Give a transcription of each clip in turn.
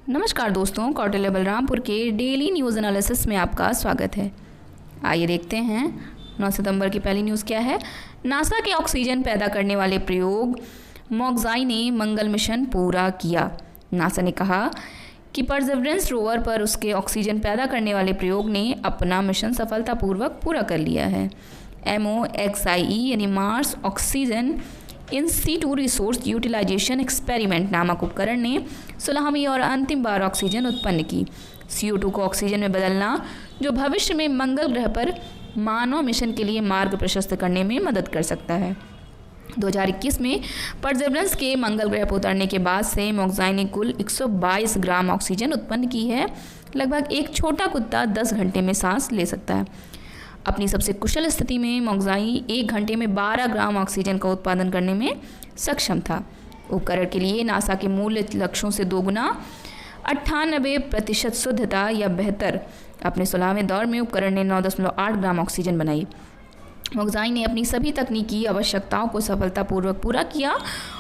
नमस्कार दोस्तों, कौटिल्य बलरामपुर के डेली न्यूज़ एनालिसिस में आपका स्वागत है। आइए देखते हैं 9 सितंबर की पहली न्यूज़ क्या है। नासा के ऑक्सीजन पैदा करने वाले प्रयोग मॉक्साई ने मंगल मिशन पूरा किया। नासा ने कहा कि परसेवरेंस रोवर पर उसके ऑक्सीजन पैदा करने वाले प्रयोग ने अपना मिशन सफलतापूर्वक पूरा कर लिया है। MOXIE यानी Mars oxygen in C2 resource utilisation experiment नामक उपकरण ने 16वीं और अंतिम बार ऑक्सीजन उत्पन्न की। CO2 को ऑक्सीजन में बदलना जो भविष्य में मंगल ग्रह पर मानव मिशन के लिए मार्ग प्रशस्त करने में मदद कर सकता है। 2021 में परसेवरेंस के मंगल ग्रह पर उतरने के बाद से मॉक्साई ने कुल 122 ग्राम ऑक्सीजन उत्पन्न की है। लगभग एक छोटा कुत्ता 10 घंटे में सांस ले सकता है। अपनी सबसे कुशल स्थिति में मॉक्साई 1 घंटे में 12 ग्राम ऑक्सीजन का उत्पादन करने में सक्षम था। उपकरण के लिए नासा के मूल लक्ष्यों से दोगुना 98% शुद्धता या बेहतर अपने 16वें दौर में उपकरण ने 9.8 ग्राम ऑक्सीजन बनाई। मॉक्साई ने अपनी सभी तकनीकी आवश्यकताओं को सफलतापूर्वक पूरा किया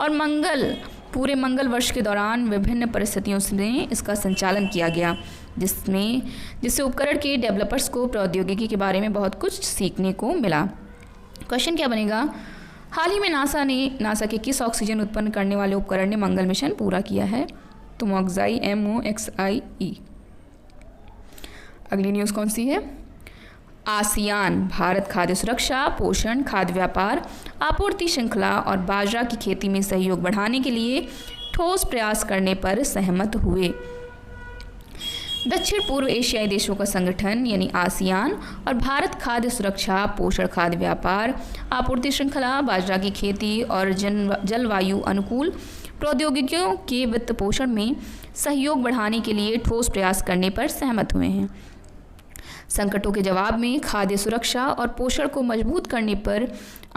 और पूरे मंगल वर्ष के दौरान विभिन्न परिस्थितियों में इसका संचालन किया गया, जिससे उपकरण के डेवलपर्स को प्रौद्योगिकी के बारे में बहुत कुछ सीखने को मिला। क्वेश्चन क्या बनेगा? हाल ही में नासा के किस ऑक्सीजन उत्पन्न करने वाले उपकरण ने मंगल मिशन पूरा किया है? तो मॉक्साई MOXIE। अगली न्यूज़ कौन सी है? आसियान भारत खाद्य सुरक्षा, पोषण, खाद्य व्यापार, आपूर्ति श्रृंखला और बाजरा की खेती में सहयोग बढ़ाने के लिए ठोस प्रयास करने पर सहमत हुए। दक्षिण पूर्व एशियाई देशों का संगठन यानी आसियान और भारत खाद्य सुरक्षा, पोषण, खाद्य व्यापार, आपूर्ति श्रृंखला, बाजरा की खेती और जलवायु अनुकूल प्रौद्योगिकियों के वित्त पोषण में सहयोग बढ़ाने के लिए ठोस प्रयास करने पर सहमत हुए हैं। संकटों के जवाब में खाद्य सुरक्षा और पोषण को मजबूत करने पर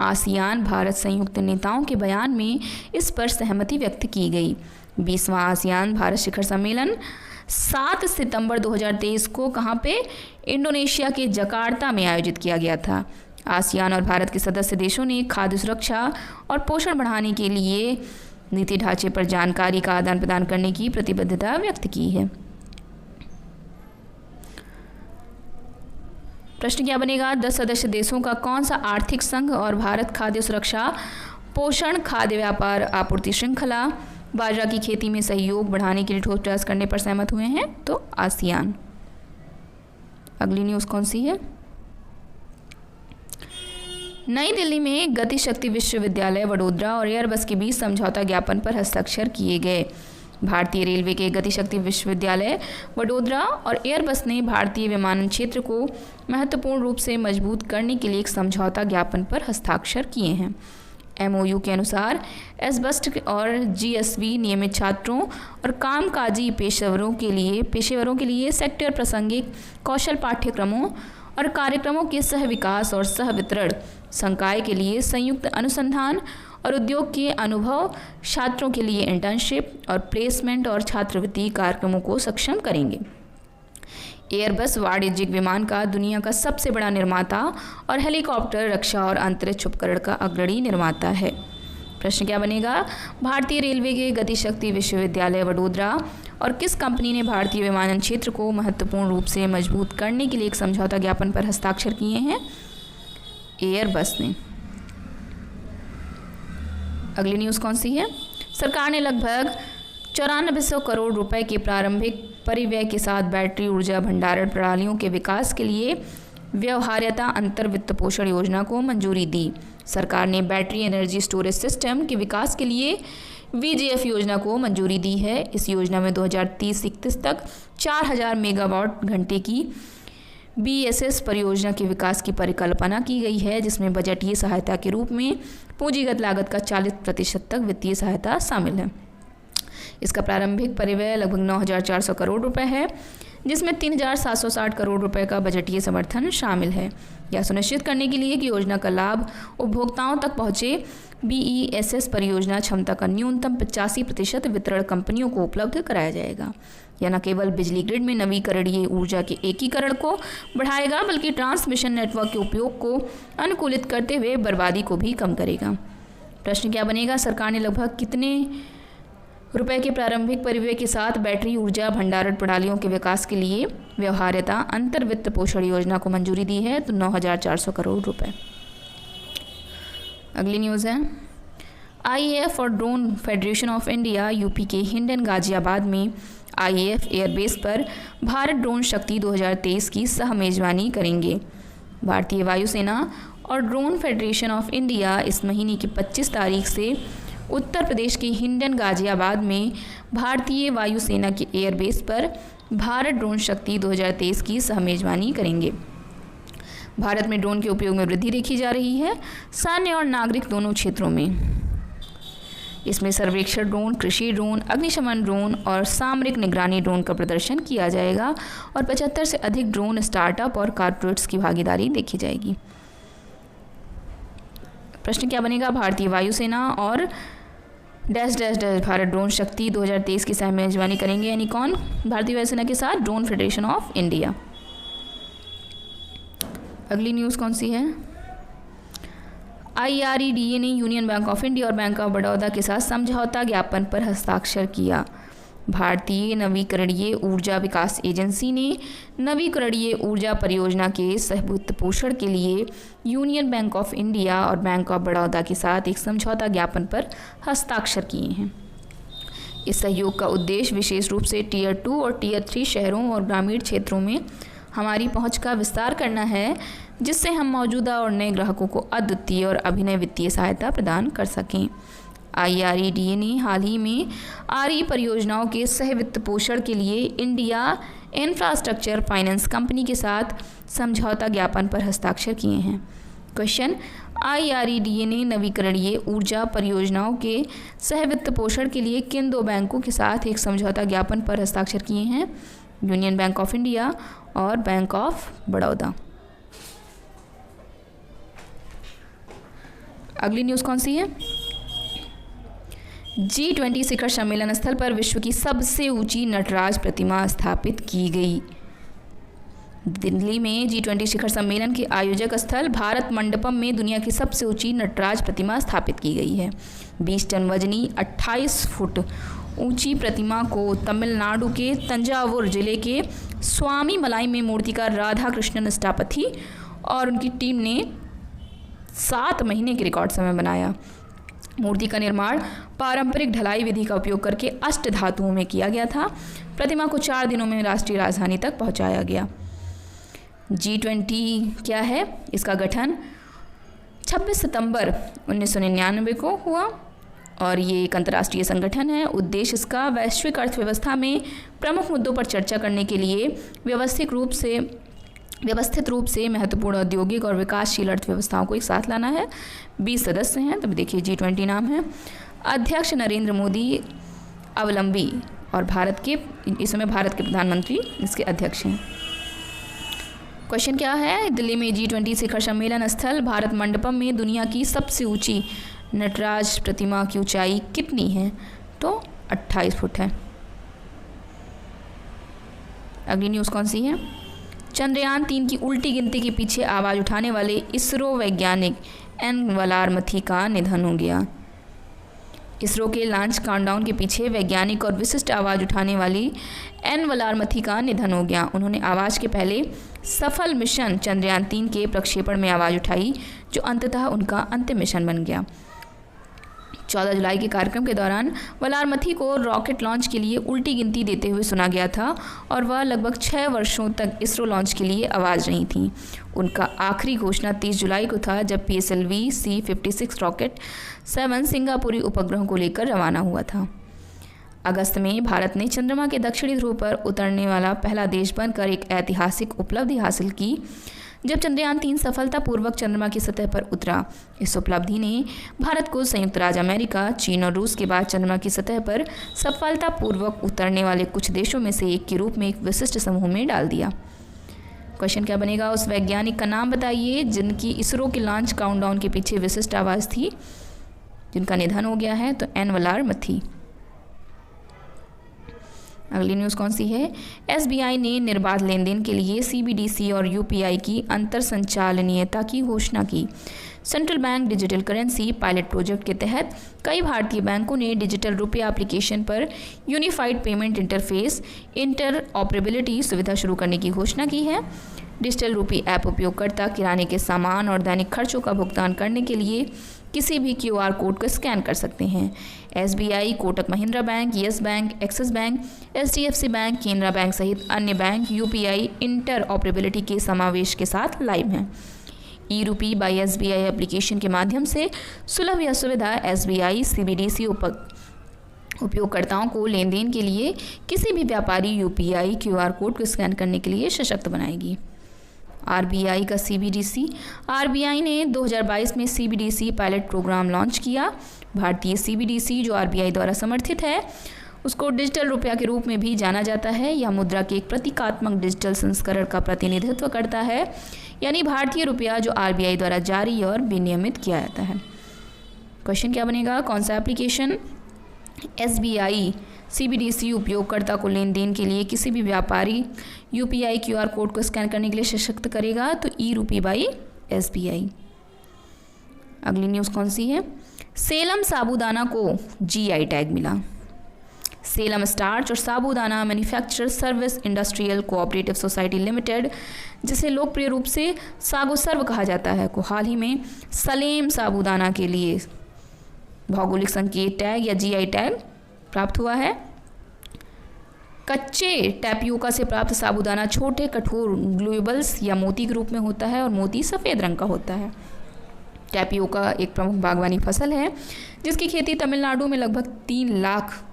आसियान भारत संयुक्त नेताओं के बयान में इस पर सहमति व्यक्त की गई। 20वां आसियान भारत शिखर सम्मेलन 7 सितंबर 2023 को कहाँ पे? इंडोनेशिया के जकार्ता में आयोजित किया गया था। आसियान और भारत के सदस्य देशों ने खाद्य सुरक्षा और पोषण बढ़ाने के लिए नीति ढांचे पर जानकारी का आदान प्रदान करने की प्रतिबद्धता व्यक्त की है। प्रश्न क्या बनेगा? 10 सदस्य देशों का कौन सा आर्थिक संघ और भारत खाद्य सुरक्षा, पोषण, खाद्य व्यापार, आपूर्ति श्रृंखला, बाजरा की खेती में सहयोग बढ़ाने के लिए ठोस प्रयास करने पर सहमत हुए हैं? तो आसियान। अगली न्यूज़ कौन सी है? नई दिल्ली में गति शक्ति विश्वविद्यालय वडोदरा और एयरबस के बीच समझौता ज्ञापन पर हस्ताक्षर किए गए। भारतीय रेलवे के गति शक्ति विश्वविद्यालय वडोदरा और एयरबस ने भारतीय विमानन क्षेत्र को महत्वपूर्ण रूप से मजबूत करने के लिए एक समझौता ज्ञापन पर हस्ताक्षर किए हैं। MOU के अनुसार एसबस्ट और GSV नियमित छात्रों और कामकाजी पेशेवरों के लिए सेक्टर प्रासंगिक कौशल पाठ्यक्रमों और कार्यक्रमों के सह विकास और सह वितरण, संकाय के लिए संयुक्त अनुसंधान और उद्योग के अनुभव, छात्रों के लिए इंटर्नशिप और प्लेसमेंट और छात्रवृत्ति कार्यक्रमों को सक्षम करेंगे। एयरबस वाणिज्यिक विमान का दुनिया का सबसे बड़ा निर्माता और हेलीकॉप्टर, रक्षा और अंतरिक्ष उपकरण का अग्रणी निर्माता है। प्रश्न क्या बनेगा? भारतीय रेलवे के गति शक्ति विश्वविद्यालय वडोदरा और किस कंपनी ने भारतीय विमानन क्षेत्र को महत्वपूर्ण रूप से मजबूत करने के लिए एक समझौता ज्ञापन पर हस्ताक्षर किए हैं? एयरबस ने। अगली न्यूज़ कौन सी है? सरकार ने लगभग 9400 करोड़ रुपए के प्रारंभिक परिव्यय के साथ बैटरी ऊर्जा भंडारण प्रणालियों के विकास के लिए व्यवहार्यता अंतर वित्त पोषण योजना को मंजूरी दी। सरकार ने बैटरी एनर्जी स्टोरेज सिस्टम के विकास के लिए VGF योजना को मंजूरी दी है। इस योजना में 2030-31 तक 4000 मेगावाट घंटे की BESS परियोजना के विकास की परिकल्पना की गई है, जिसमें बजटीय सहायता के रूप में पूंजीगत लागत का 40% तक वित्तीय सहायता शामिल है। इसका प्रारंभिक परिव्यय लगभग 9400 करोड़ रुपए है, जिसमें 3760 करोड़ रुपए का बजटीय समर्थन शामिल है। यह सुनिश्चित करने के लिए कि योजना का लाभ उपभोक्ताओं तक पहुंचे, BESS परियोजना क्षमता का न्यूनतम 85% वितरण कंपनियों को उपलब्ध कराया जाएगा। यह न केवल बिजली ग्रिड में नवीकरणीय ऊर्जा के एकीकरण को बढ़ाएगा, बल्कि ट्रांसमिशन नेटवर्क के उपयोग को अनुकूलित करते हुए बर्बादी को भी कम करेगा। प्रश्न क्या बनेगा? सरकार ने लगभग कितने रुपए के प्रारंभिक परिव्यय के साथ बैटरी ऊर्जा भंडारण प्रणालियों के विकास के लिए व्यवहार्यता अंतर वित्त पोषण योजना को मंजूरी दी है, तो 9,400 करोड़ रुपए। अगली न्यूज़ है, आईएएफ और drone federation of India UP के हिंडन गाजियाबाद में आईएएफ एयरबेस पर भारत ड्रोन शक्ति 2023 की सह मेजबानी करेंगे। भारतीय वायुसेना और ड्रोन फेडरेशन ऑफ इंडिया इस महीने की 25 तारीख से उत्तर प्रदेश के हिंडन गाजियाबाद में भारतीय वायुसेना के एयरबेस पर भारत ड्रोन शक्ति 2023 की सह मेजबानी करेंगे। भारत में ड्रोन के उपयोग में वृद्धि देखी जा रही है, सैन्य और नागरिक दोनों क्षेत्रों में। इसमें सर्वेक्षण ड्रोन, कृषि ड्रोन, अग्निशमन ड्रोन और सामरिक निगरानी ड्रोन का प्रदर्शन किया जाएगा और 75 से अधिक ड्रोन स्टार्टअप और कॉर्पोरेट्स की भागीदारी देखी जाएगी। प्रश्न क्या बनेगा, भारतीय वायुसेना और dash dash dash Bharat drone शक्ति 2023 की सह मेजबानी करेंगे, यानी कौन, भारतीय वायुसेना के साथ ड्रोन फेडरेशन ऑफ इंडिया। अगली न्यूज़ कौन सी है, IREDA ने यूनियन बैंक ऑफ इंडिया और बैंक ऑफ बड़ौदा के साथ समझौता ज्ञापन पर हस्ताक्षर किया। भारतीय नवीकरणीय ऊर्जा विकास एजेंसी ने नवीकरणीय ऊर्जा परियोजना के सहवित्त पोषण के लिए यूनियन बैंक ऑफ इंडिया और बैंक ऑफ बड़ौदा के साथ एक समझौता ज्ञापन पर हस्ताक्षर किए हैं। इस सहयोग का उद्देश्य विशेष रूप से टियर 2 और टियर 3 शहरों और ग्रामीण क्षेत्रों में हमारी पहुंच का विस्तार करना है, जिससे हम मौजूदा और नए ग्राहकों को अद्वितीय और अभिनव वित्तीय सहायता प्रदान कर सकें। IREDA ने हाल ही में RE परियोजनाओं के सह वित्त पोषण के लिए इंडिया इंफ्रास्ट्रक्चर फाइनेंस कंपनी के साथ समझौता ज्ञापन पर हस्ताक्षर किए हैं। क्वेश्चन, IREDA ने नवीकरणीय ऊर्जा परियोजनाओं के सह वित्त पोषण के लिए किन दो बैंकों के साथ एक समझौता ज्ञापन पर हस्ताक्षर किए हैं, यूनियन बैंक ऑफ इंडिया और बैंक ऑफ बड़ौदा। अगली न्यूज़ कौन सी है, G20 शिखर सम्मेलन स्थल पर विश्व की सबसे ऊंची नटराज प्रतिमा स्थापित की गई। दिल्ली में G20 शिखर सम्मेलन के आयोजक स्थल भारत मंडपम में दुनिया की सबसे ऊंची नटराज प्रतिमा स्थापित की गई है। 20 टन वजनी 28 फुट ऊंची प्रतिमा को तमिलनाडु के तंजावुर जिले के स्वामी मलाई में मूर्तिकार राधा कृष्णन स्थापति और उनकी टीम ने 7 महीने के रिकॉर्ड समय बनाया। मूर्ति का निर्माण पारंपरिक ढलाई विधि का उपयोग करके अष्ट धातुओं में किया गया था। प्रतिमा को 4 दिनों में राष्ट्रीय राजधानी तक पहुंचाया गया। G20 क्या है, इसका गठन 26 सितंबर 1999 को हुआ और ये एक अंतर्राष्ट्रीय संगठन है। उद्देश्य इसका वैश्विक अर्थव्यवस्था में प्रमुख मुद्दों पर चर्चा करने के लिए व्यवस्थित रूप से महत्वपूर्ण औद्योगिक और विकासशील अर्थव्यवस्थाओं को एक साथ लाना है। 20 सदस्य हैं, तब देखिए G20 नाम है। अध्यक्ष नरेंद्र मोदी अवलंबी और इस समय भारत के प्रधानमंत्री इसके अध्यक्ष हैं। क्वेश्चन क्या है, दिल्ली में G20 शिखर सम्मेलन स्थल भारत मंडपम में दुनिया की सबसे ऊंची नटराज प्रतिमा की ऊंचाई कितनी है, तो 28 फुट है। अगली न्यूज़ कौन सी है, चंद्रयान 3 की उल्टी गिनती के पीछे आवाज़ उठाने वाले इसरो वैज्ञानिक एन वलारमथी का निधन हो गया। इसरो के लॉन्च काउंटडाउन के पीछे वैज्ञानिक और विशिष्ट आवाज़ उठाने वाली एन वलारमथी का निधन हो गया। उन्होंने आवाज़ के पहले सफल मिशन चंद्रयान 3 के प्रक्षेपण में आवाज़ उठाई, जो अंततः उनका अंतिम मिशन बन गया। 14 जुलाई के कार्यक्रम के दौरान वलारमथी को रॉकेट लॉन्च के लिए उल्टी गिनती देते हुए सुना गया था और वह लगभग 6 वर्षों तक इसरो लॉन्च के लिए आवाज़ नहीं थी। उनका आखिरी घोषणा 30 जुलाई को था, जब PSLV C56 रॉकेट 7 सिंगापुरी उपग्रह को लेकर रवाना हुआ था। अगस्त में भारत ने चंद्रमा के दक्षिणी ध्रुव पर उतरने वाला पहला देश बनकर एक ऐतिहासिक उपलब्धि हासिल की, जब चंद्रयान 3 सफलतापूर्वक चंद्रमा की सतह पर उतरा। इस उपलब्धि ने भारत को संयुक्त राज्य अमेरिका, चीन और रूस के बाद चंद्रमा की सतह पर सफलतापूर्वक उतरने वाले कुछ देशों में से एक के रूप में एक विशिष्ट समूह में डाल दिया। क्वेश्चन क्या बनेगा, उस वैज्ञानिक का नाम बताइए जिनकी इसरो के लॉन्च काउंटडाउन के पीछे विशिष्ट आवाज़ थी, जिनका निधन हो गया है, तो एन वलारमथी। अगली न्यूज़ कौन सी है? SBI ने निर्बाध लेन देन के लिए CBDC और UPI की अंतर संचालनीयता की घोषणा की। Central bank digital currency pilot project के तहत कई भारतीय बैंकों ने डिजिटल रुपया एप्लीकेशन पर यूनिफाइड पेमेंट इंटरफेस इंटरऑपरेबिलिटी सुविधा शुरू करने की घोषणा की है। डिजिटल रुपी ऐप उपयोगकर्ता किराने के सामान और दैनिक खर्चों का भुगतान करने के लिए किसी भी QR कोड को स्कैन कर सकते हैं। SBI, Kotak Mahindra bank, yes bank, axis bank, HDFC bank, Canara bank सहित अन्य बैंक UPI इंटरऑपरेबिलिटी के समावेश के साथ लाइव हैं। ई-रूपी बाय SBI एप्लीकेशन के माध्यम से सुलभ यह सुविधा SBI CBDC उपयोगकर्ताओं को लेन देन के लिए किसी भी व्यापारी UPI QR कोड को स्कैन करने के लिए सशक्त बनाएगी। RBI का CBDC। RBI ने 2022 में CBDC पायलट प्रोग्राम लॉन्च किया। भारतीय CBDC जो RBI द्वारा समर्थित है उसको डिजिटल रुपया के रूप में भी जाना जाता है। यह मुद्रा के एक प्रतीकात्मक डिजिटल संस्करण का प्रतिनिधित्व करता है, यानी भारतीय रुपया जो RBI द्वारा जारी और विनियमित किया जाता है। क्वेश्चन क्या बनेगा? कौन सा एप्लीकेशन SBI CBDC उपयोगकर्ता को लेन देन के लिए किसी भी व्यापारी UPI QR कोड को स्कैन करने के लिए सशक्त करेगा? तो ई-रूपी बाई SBI। अगली न्यूज़ कौन सी है? सेलम साबूदाना को GI टैग मिला। सेलम स्टार्च और साबूदाना manufacturer service industrial cooperative society limited, जिसे लोकप्रिय रूप से सागोसर्व कहा जाता है, को हाल ही में सलेम साबूदाना के लिए भौगोलिक संकेत टैग या GI टैग प्राप्त हुआ है। कच्चे टैपियोका से प्राप्त साबूदाना छोटे कठोर ग्लोबल्स या मोती के रूप में होता है और मोती सफ़ेद रंग का होता है। टैपियोका एक प्रमुख बागवानी फसल है जिसकी खेती तमिलनाडु में लगभग 3 लाख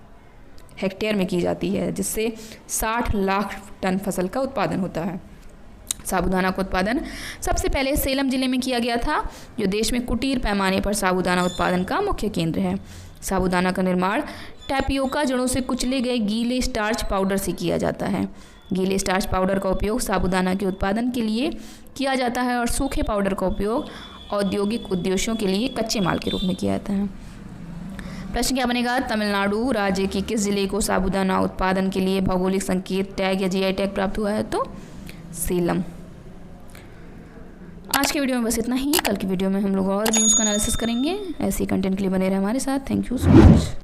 हेक्टेयर में की जाती है, जिससे 60 लाख टन फसल का उत्पादन होता है। साबूदाना का उत्पादन सबसे पहले सेलम जिले में किया गया था, जो देश में कुटीर पैमाने पर साबूदाना उत्पादन का मुख्य केंद्र है। साबूदाना का निर्माण टैपियोका जड़ों से कुचले गए गीले स्टार्च पाउडर से किया जाता है। गीले स्टार्च पाउडर का उपयोग साबूदाना के उत्पादन के लिए किया जाता है और सूखे पाउडर का उपयोग औद्योगिक उद्देश्यों के लिए कच्चे माल के रूप में किया जाता है। प्रश्न क्या बनेगा? तमिलनाडु राज्य के किस जिले को साबूदाना उत्पादन के लिए भौगोलिक संकेत टैग या GI टैग प्राप्त हुआ है? तो सेलम। आज के वीडियो में बस इतना ही। कल की वीडियो में हम लोग और न्यूज़ का एनालिसिस करेंगे। ऐसे कंटेंट के लिए बने रहे हमारे साथ। Thank you so much.